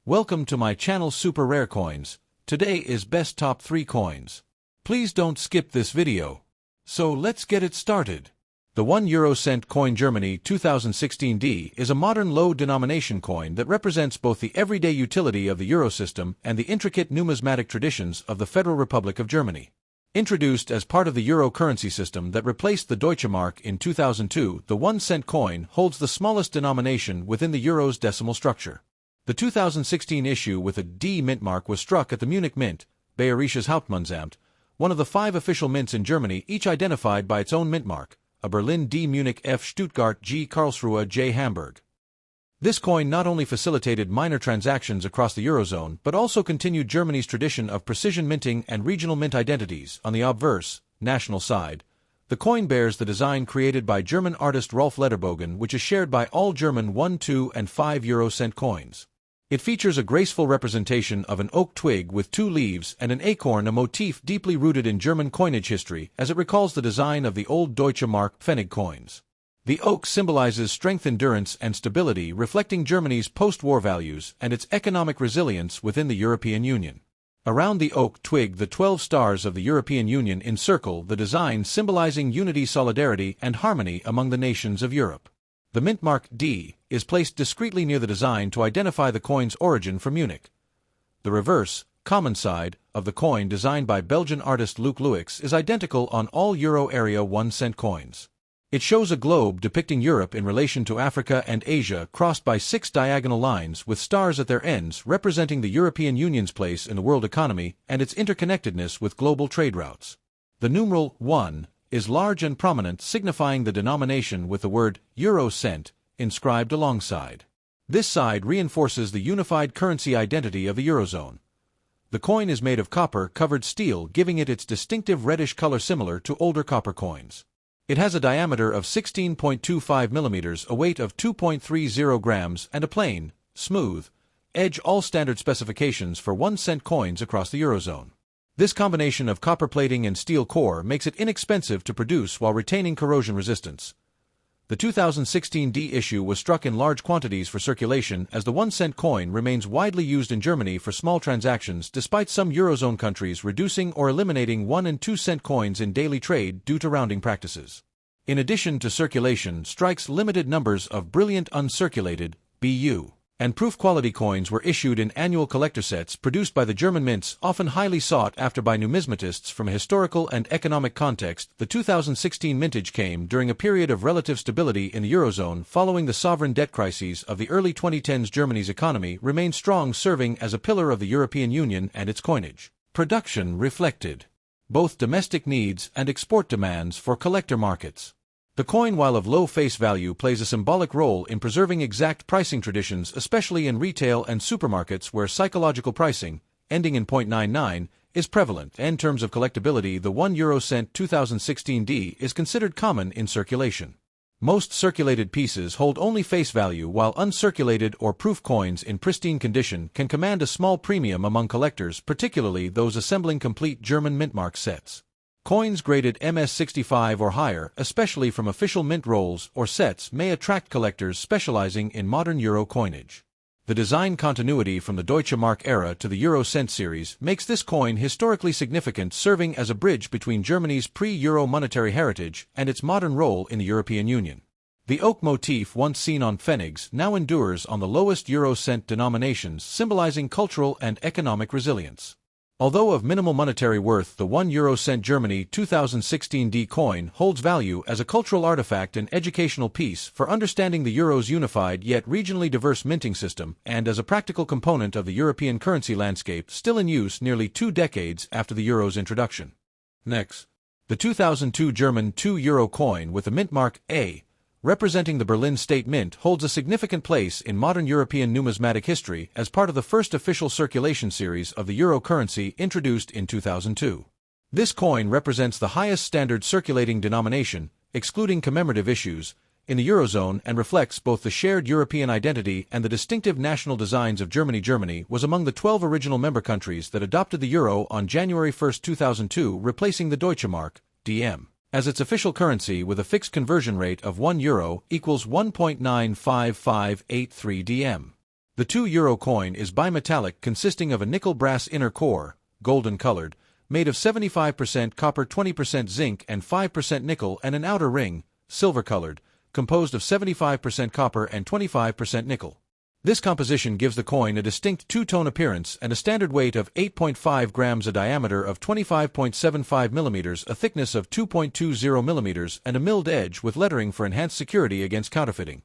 Welcome to my channel Super Rare Coins. Today is best top 3 coins. Please don't skip this video. So let's get it started. The 1 euro cent coin Germany 2016D is a modern low-denomination coin that represents both the everyday utility of the euro system and the intricate numismatic traditions of the Federal Republic of Germany. Introduced as part of the euro currency system that replaced the Deutsche Mark in 2002, the 1 cent coin holds the smallest denomination within the euro's decimal structure. The 2016 issue with a D mint mark was struck at the Munich Mint, Bayerisches Hauptmannsamt, one of the 5 official mints in Germany, each identified by its own mint mark, a Berlin D, Munich F, Stuttgart G, Karlsruhe J, Hamburg. This coin not only facilitated minor transactions across the Eurozone, but also continued Germany's tradition of precision minting and regional mint identities. On the obverse, national side, the coin bears the design created by German artist Rolf Lederbogen, which is shared by all German 1, 2, and 5 euro cent coins. It features a graceful representation of an oak twig with 2 leaves and an acorn, a motif deeply rooted in German coinage history, as it recalls the design of the old Deutsche Mark Pfennig coins. The oak symbolizes strength, endurance, and stability, reflecting Germany's post-war values and its economic resilience within the European Union. Around the oak twig, the 12 stars of the European Union encircle the design, symbolizing unity, solidarity, and harmony among the nations of Europe. The mint mark D is placed discreetly near the design to identify the coin's origin from Munich. The reverse, common side, of the coin, designed by Belgian artist Luc Louix, is identical on all euro area 1 cent coins. It shows a globe depicting Europe in relation to Africa and Asia, crossed by 6 diagonal lines with stars at their ends, representing the European Union's place in the world economy and its interconnectedness with global trade routes. The numeral 1 is large and prominent, signifying the denomination, with the word euro cent inscribed alongside. This side reinforces the unified currency identity of the Eurozone. The coin is made of copper-covered steel, giving it its distinctive reddish color similar to older copper coins. It has a diameter of 16.25 millimeters, a weight of 2.30 grams, and a plain, smooth edge, all standard specifications for 1 cent coins across the Eurozone. This combination of copper plating and steel core makes it inexpensive to produce while retaining corrosion resistance. The 2016 D issue was struck in large quantities for circulation, as the 1 cent coin remains widely used in Germany for small transactions, despite some Eurozone countries reducing or eliminating 1 and 2 cent coins in daily trade due to rounding practices. In addition to circulation, strikes limited numbers of brilliant uncirculated BU and proof quality coins were issued in annual collector sets produced by the German mints, often highly sought after by numismatists from a historical and economic context. The 2016 mintage came during a period of relative stability in the Eurozone following the sovereign debt crises of the early 2010s. Germany's economy remained strong, serving as a pillar of the European Union, and its coinage production reflected both domestic needs and export demands for collector markets. The coin, while of low face value, plays a symbolic role in preserving exact pricing traditions, especially in retail and supermarkets where psychological pricing, ending in 0.99, is prevalent. In terms of collectability, the 1 euro cent 2016D is considered common in circulation. Most circulated pieces hold only face value, while uncirculated or proof coins in pristine condition can command a small premium among collectors, particularly those assembling complete German mint mark sets. Coins graded MS65 or higher, especially from official mint rolls or sets, may attract collectors specializing in modern euro coinage. The design continuity from the Deutsche Mark era to the euro cent series makes this coin historically significant, serving as a bridge between Germany's pre-euro monetary heritage and its modern role in the European Union. The oak motif, once seen on pfennigs, now endures on the lowest euro cent denominations, symbolizing cultural and economic resilience. Although of minimal monetary worth, the 1 euro cent Germany 2016 D coin holds value as a cultural artifact and educational piece for understanding the euro's unified yet regionally diverse minting system, and as a practical component of the European currency landscape, still in use nearly 2 decades after the euro's introduction. Next, the 2002 German 2 euro coin with the mint mark A, representing the Berlin State Mint, holds a significant place in modern European numismatic history as part of the first official circulation series of the euro currency introduced in 2002. This coin represents the highest standard circulating denomination, excluding commemorative issues, in the Eurozone, and reflects both the shared European identity and the distinctive national designs of Germany. Germany was among the 12 original member countries that adopted the euro on January 1, 2002, replacing the Deutsche Mark (DM) as its official currency, with a fixed conversion rate of 1 euro equals 1.95583 DM. The €2 coin is bimetallic, consisting of a nickel-brass inner core, golden-colored, made of 75% copper, 20% zinc, and 5% nickel, and an outer ring, silver-colored, composed of 75% copper and 25% nickel. This composition gives the coin a distinct two-tone appearance and a standard weight of 8.5 grams, a diameter of 25.75 millimeters, a thickness of 2.20 millimeters, and a milled edge with lettering for enhanced security against counterfeiting.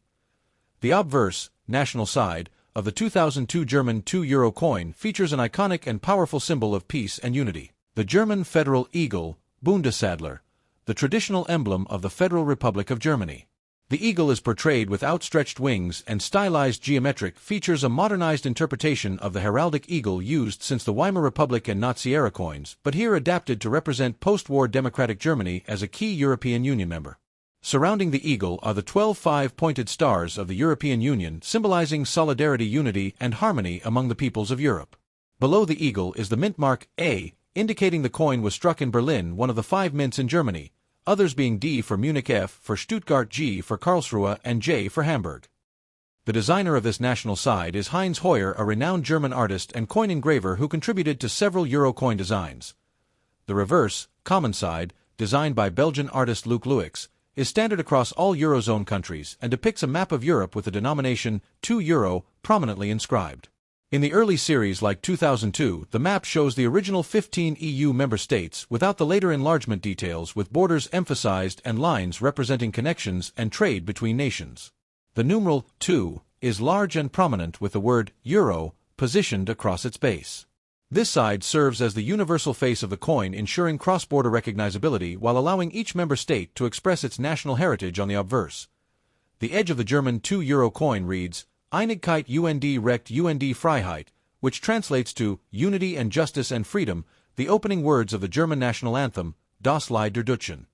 The obverse, national side, of the 2002 German €2 coin features an iconic and powerful symbol of peace and unity, the German federal eagle, Bundesadler, the traditional emblem of the Federal Republic of Germany. The eagle is portrayed with outstretched wings and stylized geometric features, a modernized interpretation of the heraldic eagle used since the Weimar Republic and Nazi-era coins, but here adapted to represent post-war democratic Germany as a key European Union member. Surrounding the eagle are the 12 five-pointed stars of the European Union, symbolizing solidarity, unity, and harmony among the peoples of Europe. Below the eagle is the mint mark A, indicating the coin was struck in Berlin, one of the 5 mints in Germany, others being D for Munich, F for Stuttgart, G for Karlsruhe, and J for Hamburg. The designer of this national side is Heinz Heuer, a renowned German artist and coin engraver who contributed to several euro coin designs. The reverse, common side, designed by Belgian artist Luc Luix, is standard across all Eurozone countries and depicts a map of Europe with the denomination €2 prominently inscribed. In the early series like 2002, the map shows the original 15 EU member states without the later enlargement details, with borders emphasized and lines representing connections and trade between nations. The numeral 2 is large and prominent, with the word euro positioned across its base. This side serves as the universal face of the coin, ensuring cross-border recognizability while allowing each member state to express its national heritage on the obverse. The edge of the German €2 coin reads, Einigkeit und Recht und Freiheit, which translates to unity and justice and freedom, the opening words of the German national anthem, Das Lied der Deutschen.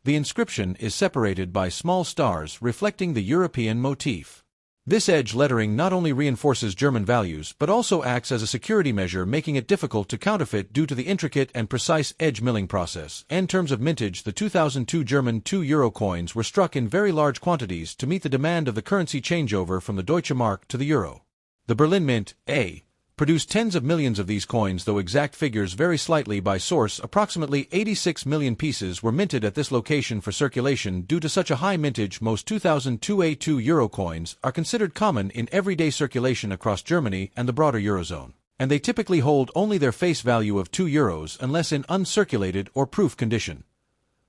The inscription is separated by small stars reflecting the European motif. This edge lettering not only reinforces German values but also acts as a security measure, making it difficult to counterfeit due to the intricate and precise edge milling process. In terms of mintage, the 2002 German €2 coins were struck in very large quantities to meet the demand of the currency changeover from the Deutsche Mark to the euro. The Berlin Mint, A, produced tens of millions of these coins, though exact figures vary slightly by source. Approximately 86 million pieces were minted at this location for circulation. Due to such a high mintage, most 2002 €2 coins are considered common in everyday circulation across Germany and the broader Eurozone, and they typically hold only their face value of €2 unless in uncirculated or proof condition.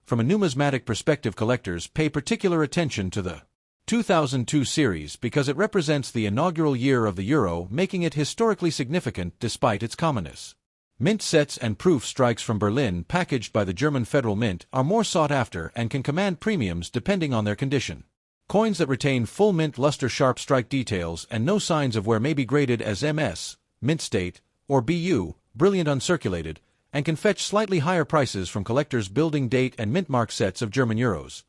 From a numismatic perspective, collectors pay particular attention to the 2002 series because it represents the inaugural year of the euro, making it historically significant despite its commonness. Mint sets and proof strikes from Berlin, packaged by the German Federal Mint, are more sought after and can command premiums depending on their condition. Coins that retain full mint luster, sharp strike details, and no signs of wear may be graded as MS, mint state, or BU, brilliant uncirculated, and can fetch slightly higher prices from collectors building date and mint mark sets of German euros.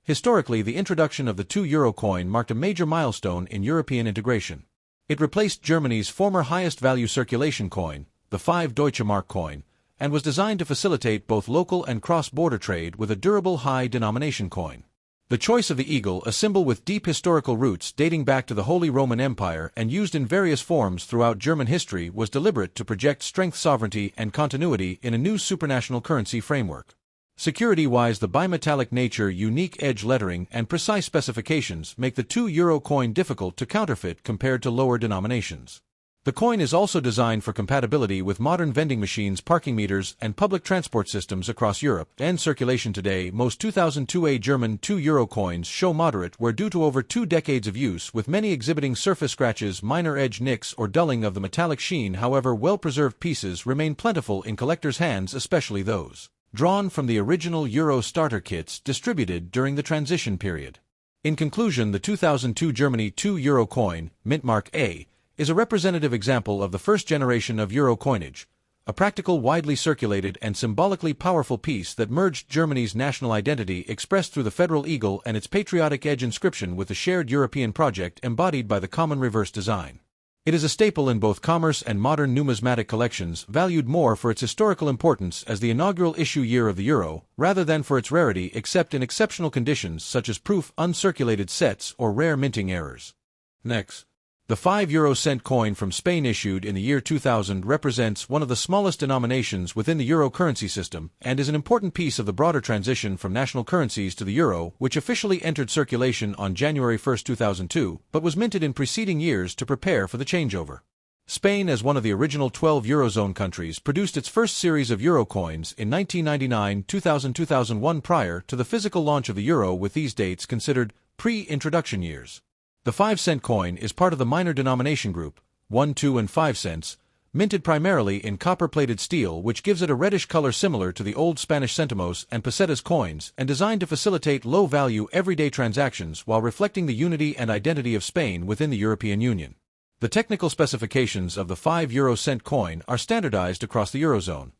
Historically, the introduction of the €2 coin marked a major milestone in European integration. It replaced Germany's former highest-value circulation coin, the 5 Deutsche Mark coin, and was designed to facilitate both local and cross-border trade with a durable high-denomination coin. The choice of the eagle, a symbol with deep historical roots dating back to the Holy Roman Empire and used in various forms throughout German history, was deliberate to project strength, sovereignty, and continuity in a new supranational currency framework. Security-wise, the bimetallic nature, unique edge lettering, and precise specifications make the €2 coin difficult to counterfeit compared to lower denominations. The coin is also designed for compatibility with modern vending machines, parking meters, and public transport systems across Europe. In circulation today, most 2002 German €2 coins show moderate wear due to over 2 decades of use, with many exhibiting surface scratches, minor edge nicks, or dulling of the metallic sheen. However, well-preserved pieces remain plentiful in collectors' hands, especially those drawn from the original euro starter kits distributed during the transition period. In conclusion, the 2002 Germany €2 coin, mint mark A, is a representative example of the first generation of euro coinage, a practical, widely circulated, and symbolically powerful piece that merged Germany's national identity expressed through the federal eagle and its patriotic edge inscription with the shared European project embodied by the common reverse design. It is a staple in both commerce and modern numismatic collections, valued more for its historical importance as the inaugural issue year of the euro, rather than for its rarity except in exceptional conditions such as proof, uncirculated sets, or rare minting errors. Next. The 5 cent coin from Spain issued in the year 2000 represents one of the smallest denominations within the euro currency system and is an important piece of the broader transition from national currencies to the euro, which officially entered circulation on January 1, 2002, but was minted in preceding years to prepare for the changeover. Spain, as one of the original 12 Eurozone countries, produced its first series of euro coins in 1999, 2000, 2001 prior to the physical launch of the euro, with these dates considered pre-introduction years. The 5-cent coin is part of the minor denomination group, 1, 2, and 5 cents, minted primarily in copper-plated steel, which gives it a reddish color similar to the old Spanish centimos and pesetas coins, and designed to facilitate low-value everyday transactions while reflecting the unity and identity of Spain within the European Union. The technical specifications of the 5 cent coin are standardized across the Eurozone.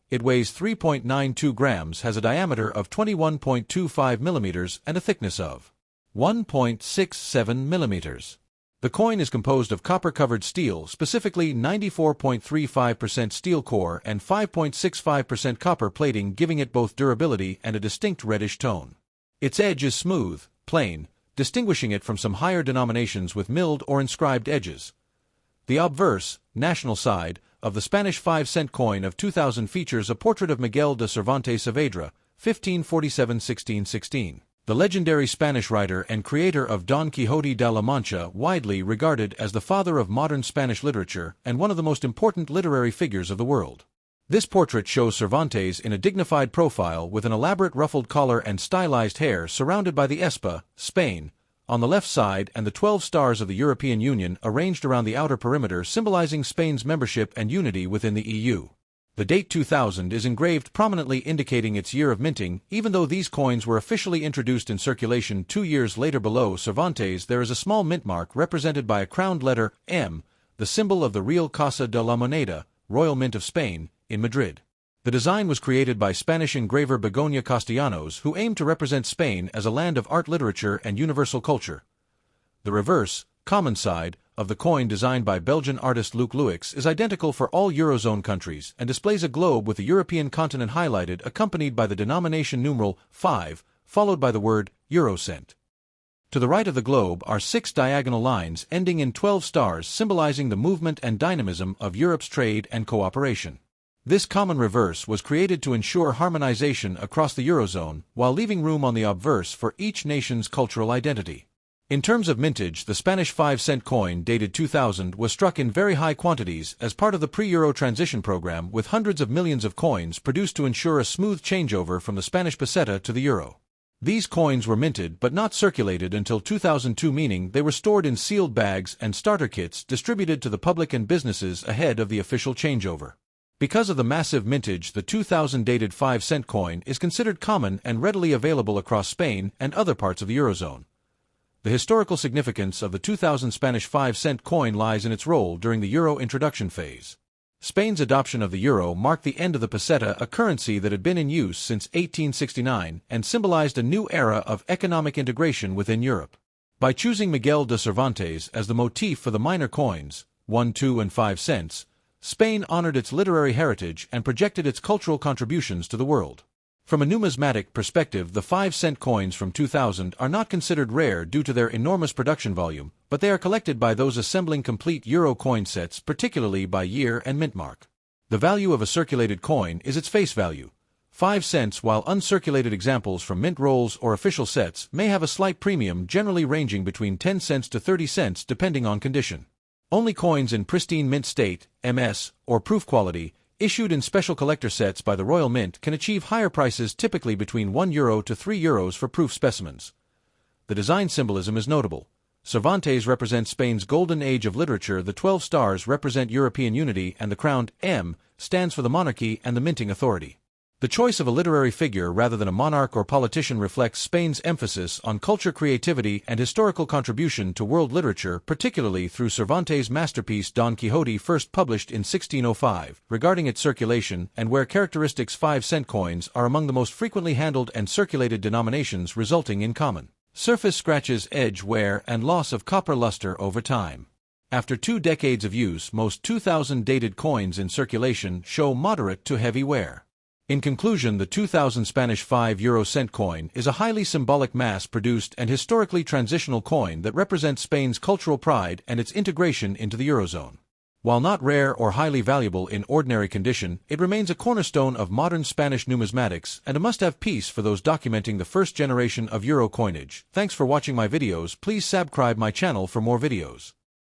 It weighs 3.92 grams, has a diameter of 21.25 millimeters, and a thickness of 1.67 millimeters. The coin is composed of copper-covered steel, specifically 94.35% steel core and 5.65% copper plating, giving it both durability and a distinct reddish tone. Its edge is smooth, plain, distinguishing it from some higher denominations with milled or inscribed edges. The obverse, national side, of the Spanish 5-cent coin of 2000 features a portrait of Miguel de Cervantes Saavedra, 1547–1616. The legendary Spanish writer and creator of Don Quixote de la Mancha, widely regarded as the father of modern Spanish literature and one of the most important literary figures of the world. This portrait shows Cervantes in a dignified profile with an elaborate ruffled collar and stylized hair, surrounded by the Espa, Spain, on the left side, and the 12 stars of the European Union arranged around the outer perimeter, symbolizing Spain's membership and unity within the EU. The date 2000 is engraved prominently, indicating its year of minting, even though these coins were officially introduced in circulation 2 years later. Below Cervantes there is a small mint mark represented by a crowned letter M, the symbol of the Real Casa de la Moneda, Royal Mint of Spain, in Madrid. The design was created by Spanish engraver Begoña Castellanos, who aimed to represent Spain as a land of art, literature, and universal culture. The reverse, common side, of the coin, designed by Belgian artist Luc Luix, is identical for all Eurozone countries and displays a globe with the European continent highlighted, accompanied by the denomination numeral 5, followed by the word Eurocent. To the right of the globe are 6 diagonal lines ending in 12 stars, symbolizing the movement and dynamism of Europe's trade and cooperation. This common reverse was created to ensure harmonization across the Eurozone, while leaving room on the obverse for each nation's cultural identity. In terms of mintage, the Spanish 5-cent coin dated 2000 was struck in very high quantities as part of the pre-Euro transition program, with hundreds of millions of coins produced to ensure a smooth changeover from the Spanish peseta to the euro. These coins were minted but not circulated until 2002, meaning they were stored in sealed bags and starter kits distributed to the public and businesses ahead of the official changeover. Because of the massive mintage, the 2000 dated 5-cent coin is considered common and readily available across Spain and other parts of the Eurozone. The historical significance of the 2000 Spanish 5-cent coin lies in its role during the euro introduction phase. Spain's adoption of the euro marked the end of the peseta, a currency that had been in use since 1869 and symbolized a new era of economic integration within Europe. By choosing Miguel de Cervantes as the motif for the minor coins, 1, 2, and 5 cents, Spain honored its literary heritage and projected its cultural contributions to the world. From a numismatic perspective, the 5-cent coins from 2000 are not considered rare due to their enormous production volume, but they are collected by those assembling complete euro coin sets, particularly by year and mint mark. The value of a circulated coin is its face value, 5 cents, while uncirculated examples from mint rolls or official sets may have a slight premium, generally ranging between 10 cents to 30 cents depending on condition. Only coins in pristine mint state, MS, or proof quality, issued in special collector sets by the Royal Mint, can achieve higher prices, typically between €1 to €3 for proof specimens. The design symbolism is notable. Cervantes represents Spain's golden age of literature, the 12 stars represent European unity, and the crowned M stands for the monarchy and the minting authority. The choice of a literary figure rather than a monarch or politician reflects Spain's emphasis on culture, creativity, and historical contribution to world literature, particularly through Cervantes' masterpiece Don Quixote, first published in 1605. Regarding its circulation and where characteristics, 5-cent coins are among the most frequently handled and circulated denominations, resulting in common surface scratches, edge wear, and loss of copper luster over time. After 2 decades of use, most 2000 dated coins in circulation show moderate to heavy wear. In conclusion, the 2000 Spanish 5 euro cent coin is a highly symbolic mass-produced and historically transitional coin that represents Spain's cultural pride and its integration into the Eurozone. While not rare or highly valuable in ordinary condition, it remains a cornerstone of modern Spanish numismatics and a must-have piece for those documenting the first generation of euro coinage. Thanks for watching my videos. Please subscribe my channel for more videos.